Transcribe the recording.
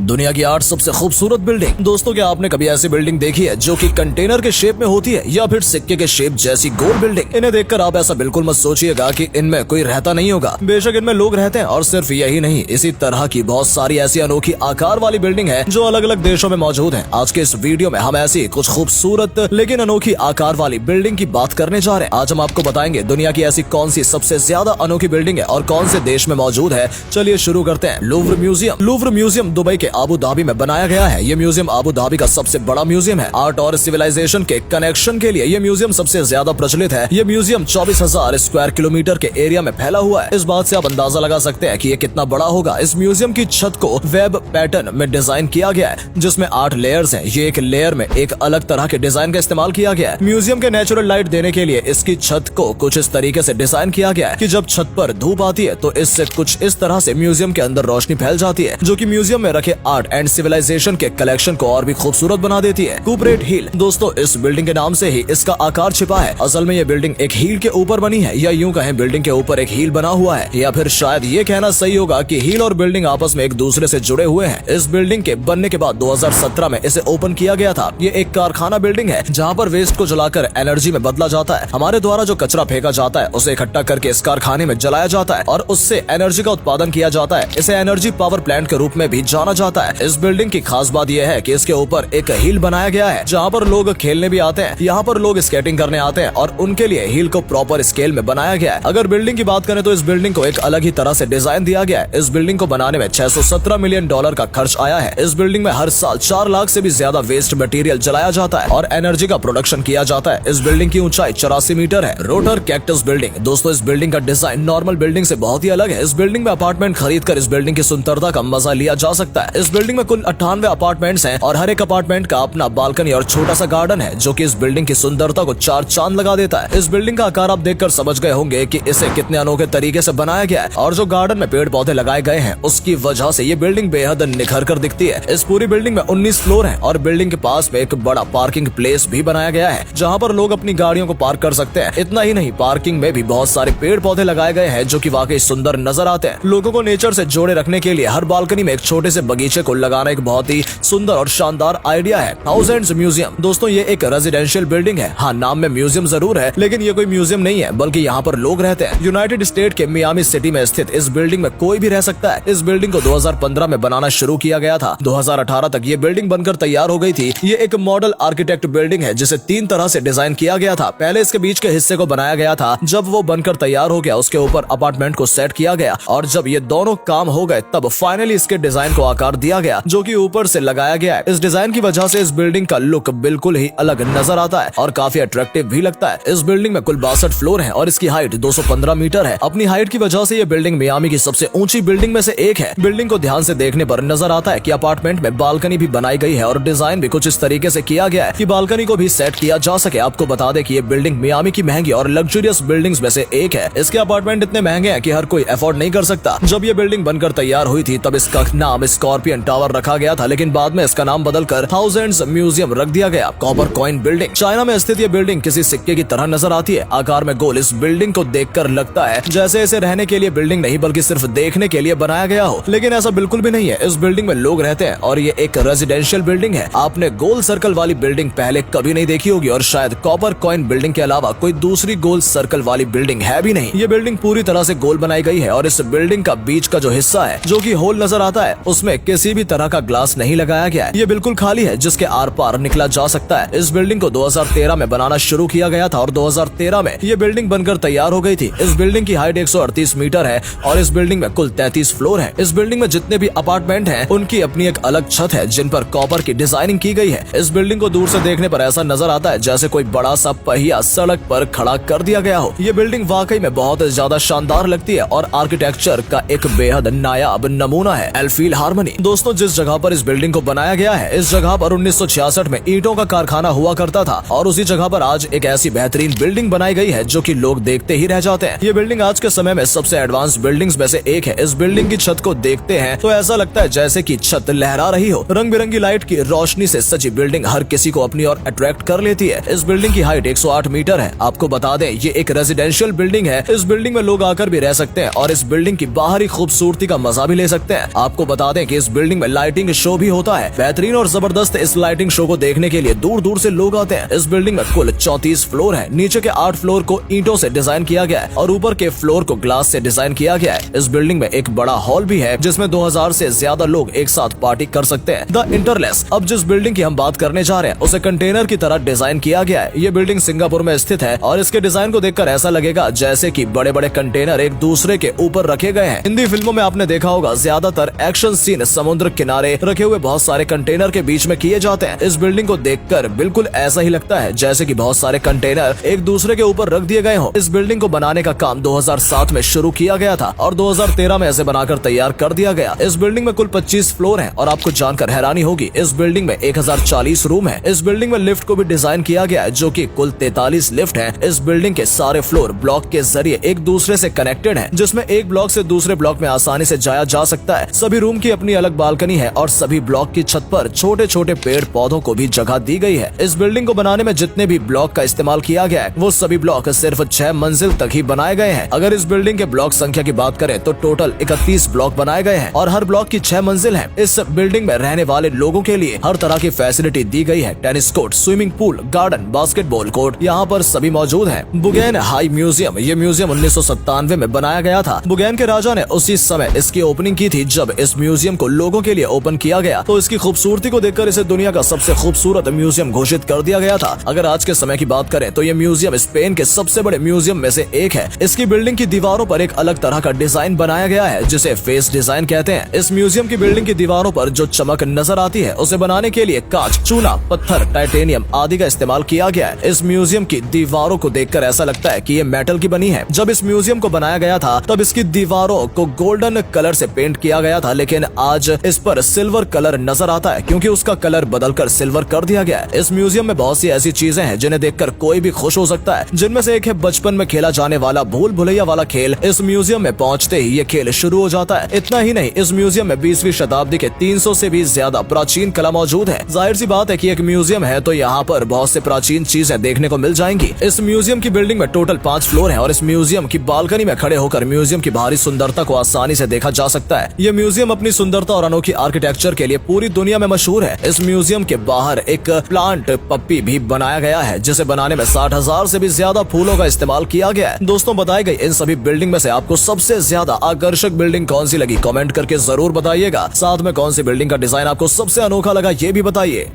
दुनिया की 8 सबसे खूबसूरत बिल्डिंग। दोस्तों, क्या आपने कभी ऐसी बिल्डिंग देखी है जो कि कंटेनर के शेप में होती है या फिर सिक्के के शेप जैसी गोल बिल्डिंग? इन्हें देखकर आप ऐसा बिल्कुल मत सोचिएगा कि इनमें कोई रहता नहीं होगा। बेशक इनमें लोग रहते हैं, और सिर्फ यही नहीं, इसी तरह की बहुत सारी ऐसी अनोखी आकार वाली बिल्डिंग है जो अलग अलग देशों में मौजूद है। आज के इस वीडियो में हम ऐसी कुछ खूबसूरत लेकिन अनोखी आकार वाली बिल्डिंग की बात करने जा रहे हैं। आज हम आपको बताएंगे दुनिया की ऐसी कौन सी सबसे ज्यादा अनोखी बिल्डिंग है और कौन से देश में मौजूद है। चलिए शुरू करते हैं। Louvre museum. Louvre museum Dubai के आबू धाबी में बनाया गया है। ये म्यूजियम आबू धाबी का सबसे बड़ा म्यूजियम है। आर्ट और सिविलाइजेशन के कनेक्शन के लिए ये म्यूजियम सबसे ज्यादा प्रचलित है। ये म्यूजियम 24,000 स्क्वायर किलोमीटर के एरिया में फैला हुआ है। इस बात से आप अंदाजा लगा सकते हैं कि ये कितना बड़ा होगा। इस म्यूजियम की छत को वेब पैटर्न में डिजाइन किया गया है, जिसमें 8 लेयर्स हैं। ये एक लेयर में एक अलग तरह के डिजाइन का इस्तेमाल किया गया है। म्यूजियम के नेचुरल लाइट देने के लिए इसकी छत को कुछ इस तरीके से डिजाइन किया गया है कि जब छत पर धूप आती है तो इससे कुछ इस तरह से म्यूजियम के अंदर रोशनी फैल जाती है, जो कि म्यूजियम में रखे आर्ट एंड सिविलाइजेशन के कलेक्शन को और भी खूबसूरत बना देती है। कूपरेट हील। दोस्तों, इस बिल्डिंग के नाम से ही इसका आकार छिपा है। असल में ये बिल्डिंग एक हील के ऊपर बनी है, या यूं कहें बिल्डिंग के ऊपर एक हील बना हुआ है, या फिर शायद ये कहना सही होगा कि हील और बिल्डिंग आपस में एक दूसरे से जुड़े हुए हैं। इस बिल्डिंग के बनने के बाद 2017 में इसे ओपन किया गया था। ये एक कारखाना बिल्डिंग है जहाँ पर वेस्ट को जलाकर एनर्जी में बदला जाता है। हमारे द्वारा जो कचरा फेंका जाता है उसे इकट्ठा करके इस कारखाने में जलाया जाता है और उससे एनर्जी का उत्पादन किया जाता है। इसे एनर्जी पावर प्लांट के रूप में भी जाना जाता है। इस बिल्डिंग की खास बात यह है कि इसके ऊपर एक हील बनाया गया है जहाँ पर लोग खेलने भी आते हैं। यहाँ पर लोग स्केटिंग करने आते हैं और उनके लिए हील को प्रॉपर स्केल में बनाया गया है। अगर बिल्डिंग की बात करें तो इस बिल्डिंग को एक अलग ही तरह से डिजाइन दिया गया है। इस बिल्डिंग को बनाने में $617 मिलियन का खर्च आया है। इस बिल्डिंग में हर साल 4 लाख से भी ज्यादा वेस्ट मटेरियल जलाया जाता है और एनर्जी का प्रोडक्शन किया जाता है। इस बिल्डिंग की ऊंचाई 84 मीटर है। Rotor cactus building. दोस्तों, इस बिल्डिंग का डिजाइन नॉर्मल बिल्डिंग से बहुत ही अलग है। इस बिल्डिंग में अपार्टमेंट खरीदकर इस बिल्डिंग की सुंदरता का मजा लिया जा सकता है। इस बिल्डिंग में कुल 98 अपार्टमेंट्स हैं और हर एक अपार्टमेंट का अपना बालकनी और छोटा सा गार्डन है, जो कि इस बिल्डिंग की सुंदरता को 4 चांद लगा देता है। इस बिल्डिंग का आकार आप देखकर समझ गए होंगे कि इसे कितने अनोखे तरीके से बनाया गया है, और जो गार्डन में पेड़ पौधे लगाए गए हैं उसकी वजह से ये बिल्डिंग बेहद निखर कर दिखती है। इस पूरी बिल्डिंग में 19 फ्लोर है और बिल्डिंग के पास में एक बड़ा पार्किंग प्लेस भी बनाया गया है, जहाँ पर लोग अपनी गाड़ियों को पार्क कर सकते हैं। इतना ही नहीं, पार्किंग में भी बहुत सारे पेड़ पौधे लगाए गए हैं जो कि वाकई सुंदर नजर आते हैं। लोगों को नेचर से जोड़े रखने के लिए हर बालकनी में एक छोटे से बगीचे को लगाना एक बहुत ही सुंदर और शानदार आइडिया है। Thousands museum. दोस्तों, ये एक रेजिडेंशियल बिल्डिंग है। हाँ, नाम में म्यूजियम जरूर है, लेकिन ये कोई म्यूजियम नहीं है, बल्कि यहाँ पर लोग रहते हैं। यूनाइटेड स्टेट के मियामी सिटी में स्थित इस बिल्डिंग में कोई भी रह सकता है। इस बिल्डिंग को 2015 में बनाना शुरू किया गया था। 2018 तक ये बिल्डिंग बनकर तैयार हो गई थी। ये एक मॉडल आर्किटेक्ट बिल्डिंग है जिसे 3 तरह से डिजाइन किया गया था। पहले इसके बीच के हिस्से को बनाया गया था। जब वो बनकर तैयार हो गया, उसके ऊपर अपार्टमेंट को सेट किया गया, और जब ये दोनों काम हो गए तब फाइनली इसके डिजाइन को आकार दिया गया, जो कि ऊपर से लगाया गया है। इस डिजाइन की वजह से इस बिल्डिंग का लुक बिल्कुल ही अलग नजर आता है और काफी अट्रैक्टिव भी लगता है। इस बिल्डिंग में कुल 62 फ्लोर है और इसकी हाइट 215 मीटर है। अपनी हाइट की वजह से ये बिल्डिंग मियामी की सबसे ऊंची बिल्डिंग में से एक है। बिल्डिंग को ध्यान से देखने पर नजर आता है कि अपार्टमेंट में बालकनी भी बनाई गई है और डिजाइन भी कुछ इस तरीके से किया गया है कि बालकनी को भी सेट किया जा सके। आपको बता दें कि ये बिल्डिंग मियामी की महंगी और लग्जरियस बिल्डिंग्स में से एक है। इसके अपार्टमेंट इतने महंगे हैं कि हर कोई अफोर्ड नहीं कर सकता। जब ये बिल्डिंग बनकर तैयार हुई थी तब इसका नाम स्कॉर्पियन टावर रखा गया था, लेकिन बाद में इसका नाम बदलकर थाउजेंड्स म्यूजियम रख दिया गया। Copper coin building. चाइना में स्थित ये बिल्डिंग किसी सिक्के की तरह नजर आती है। आकार में गोल इस बिल्डिंग को देखकर लगता है जैसे इसे रहने के लिए बिल्डिंग नहीं बल्कि सिर्फ देखने के लिए बनाया गया हो, लेकिन ऐसा बिल्कुल भी नहीं है। इस बिल्डिंग में लोग रहते हैं और ये एक रेजिडेंशियल बिल्डिंग है। आपने गोल सर्कल वाली बिल्डिंग पहले कभी नहीं देखी होगी, और शायद कॉपर कॉइन बिल्डिंग के अलावा कोई दूसरी गोल सर्कल वाली बिल्डिंग है भी नहीं। ये बिल्डिंग पूरी तरह से गोल बनाई गई है और इस बिल्डिंग का बीच का जो हिस्सा है, जो कि होल नजर आता है, उसमें किसी भी तरह का ग्लास नहीं लगाया गया है। ये बिल्कुल खाली है, जिसके आर पार निकला जा सकता है। इस बिल्डिंग को 2013 में बनाना शुरू किया गया था और 2013 में ये बिल्डिंग बनकर तैयार हो गई थी। इस बिल्डिंग की हाइट 138 मीटर है और इस बिल्डिंग में कुल 33 फ्लोर है। इस बिल्डिंग में जितने भी अपार्टमेंट हैं, उनकी अपनी एक अलग छत है जिन पर कॉपर की डिजाइनिंग की गई है। इस बिल्डिंग को दूर से देखने पर ऐसा नजर आता है जैसे कोई बड़ा सा पहिया सड़क पर खड़ा कर दिया गया हो। ये बिल्डिंग वाकई में बहुत ज्यादा शानदार लगती है और आर्किटेक्चर का एक बेहद नायाब नमूना है। एल्फील हार्मनी। दोस्तों, जिस जगह पर इस बिल्डिंग को बनाया गया है, इस जगह पर 1966 में ईंटों का कारखाना हुआ करता था और उसी जगह पर आज एक ऐसी बेहतरीन बिल्डिंग बनाई गई है जो कि लोग देखते ही रह जाते हैं। ये बिल्डिंग आज के समय में सबसे एडवांस बिल्डिंग्स में से एक है। इस बिल्डिंग की छत को देखते हैं तो ऐसा लगता है जैसे कि छत लहरा रही हो। रंग बिरंगी लाइट की रोशनी से सजी बिल्डिंग हर किसी को अपनी ओर अट्रैक्ट कर लेती है। इस बिल्डिंग की हाइट 108 मीटर है। आपको बता दें, ये एक रेजिडेंशियल बिल्डिंग है। इस बिल्डिंग में लोग आकर भी रह सकते हैं और इस बिल्डिंग की बाहरी खूबसूरती का मजा भी ले सकते हैं। आपको बता दें कि इस बिल्डिंग में लाइटिंग शो भी होता है। बेहतरीन और जबरदस्त इस लाइटिंग शो को देखने के लिए दूर दूर से लोग आते हैं। इस बिल्डिंग में कुल 34 फ्लोर है। नीचे के 8 फ्लोर को ईंटों से डिजाइन किया गया है और ऊपर के फ्लोर को ग्लास से डिजाइन किया गया है। इस बिल्डिंग में एक बड़ा हॉल भी है जिसमें 2000 से ज्यादा लोग एक साथ पार्टी कर सकते हैं। द इंटरलेस, अब जिस बिल्डिंग की हम बात करने जा रहे हैं उसे कंटेनर की तरह डिजाइन किया गया है। ये बिल्डिंग सिंगापुर में स्थित है और इसके डिजाइन को देखकर ऐसा लगेगा जैसे कि बड़े बड़े कंटेनर एक दूसरे के ऊपर रखे गए हैं। हिंदी फिल्मों में आपने देखा होगा ज्यादातर एक्शन सीन समुद्र किनारे रखे हुए बहुत सारे कंटेनर के बीच में किए जाते हैं। इस बिल्डिंग को देखकर बिल्कुल ऐसा ही लगता है जैसे कि बहुत सारे कंटेनर एक दूसरे के ऊपर रख दिए गए हों। इस बिल्डिंग को बनाने का काम 2007 में शुरू किया गया था और 2013 में ऐसे बनाकर तैयार कर दिया गया। इस बिल्डिंग में कुल 25 फ्लोर हैं और आपको जानकर हैरानी होगी इस बिल्डिंग में 1040 रूम है। इस बिल्डिंग में लिफ्ट को भी डिजाइन किया गया है जो कि कुल 43 लिफ्ट हैं। इस बिल्डिंग के सारे फ्लोर ब्लॉक के जरिए एक दूसरे से कनेक्टेड हैं, जिसमें एक ब्लॉक से दूसरे ब्लॉक में आसानी से जाया जा सकता है। सभी रूम की अपनी अलग बालकनी है और सभी ब्लॉक की छत पर छोटे छोटे पेड़ पौधों को भी जगह दी गई है। इस बिल्डिंग को बनाने में जितने भी ब्लॉक का इस्तेमाल किया गया है वो सभी ब्लॉक सिर्फ 6 मंजिल तक ही बनाए गए हैं। अगर इस बिल्डिंग के ब्लॉक संख्या की बात करें तो टोटल 31 ब्लॉक बनाए गए हैं और हर ब्लॉक की 6 मंजिल है। इस बिल्डिंग में रहने वाले लोगों के लिए हर तरह की फैसिलिटी दी गई है। Tennis court, swimming pool, garden, basketball court यहाँ पर सभी मौजूद है। बुगेन हाई म्यूजियम, ये म्यूजियम 1997 में बनाया गया था। बुगेन के राजा ने उसी समय इसकी ओपनिंग की थी। जब इस म्यूजियम को लोगों के लिए ओपन किया गया तो इसकी खूबसूरती को देखकर इसे दुनिया का सबसे खूबसूरत म्यूजियम घोषित कर दिया गया था। अगर आज के समय की बात करें तो ये म्यूजियम स्पेन के सबसे बड़े म्यूजियम में से एक है। इसकी बिल्डिंग की दीवारों पर एक अलग तरह का डिजाइन बनाया गया है जिसे फेस डिजाइन कहते हैं। इस म्यूजियम की बिल्डिंग की दीवारों पर जो चमक नजर आती है उसे बनाने के लिए कांच, चूना, पत्थर, टाइटेनियम आदि का इस्तेमाल किया गया है। इस म्यूजियम की दीवारों को देखकर ऐसा लगता है कि ये मेटल की बनी है। जब इस म्यूजियम को बनाया गया था तब इसकी दीवारों को गोल्डन कलर से पेंट किया गया था, लेकिन आज इस पर सिल्वर कलर नजर आता है क्योंकि उसका कलर बदलकर सिल्वर कर दिया गया है। इस म्यूजियम में बहुत सी ऐसी चीजें हैं जिन्हें देखकर कोई भी खुश हो सकता है, जिनमें से एक है बचपन में खेला जाने वाला भूल भुलैया वाला खेल। इस म्यूजियम में पहुंचते ही ये खेल शुरू हो जाता है। इतना ही नहीं, इस म्यूजियम में 20वीं शताब्दी के 300 से भी ज्यादा प्राचीन कला मौजूद है। जाहिर सी बात है कि एक म्यूजियम है तो यहाँ पर बहुत से प्राचीन चीजें देखने को मिल जाएंगी। इस म्यूजियम की बिल्डिंग में टोटल 5 फ्लोर है और इस म्यूजियम की बालकनी में खड़े होकर म्यूजियम की बाहरी सुंदरता को आसानी से देखा जा सकता है। ये म्यूजियम अपनी सुंदरता और अनोखी आर्किटेक्चर के लिए पूरी दुनिया में मशहूर है। इस म्यूजियम के बाहर एक प्लांट पप्पी भी बनाया गया है जिसे बनाने में 60,000 से भी ज्यादा फूलों का इस्तेमाल किया गया है। दोस्तों, बताई गई इन सभी बिल्डिंग में से आपको सबसे ज्यादा आकर्षक बिल्डिंग कौन सी लगी कमेंट करके जरूर बताइएगा। साथ में कौन सी बिल्डिंग का डिजाइन आपको सबसे अनोखा लगा ये भी बताइए।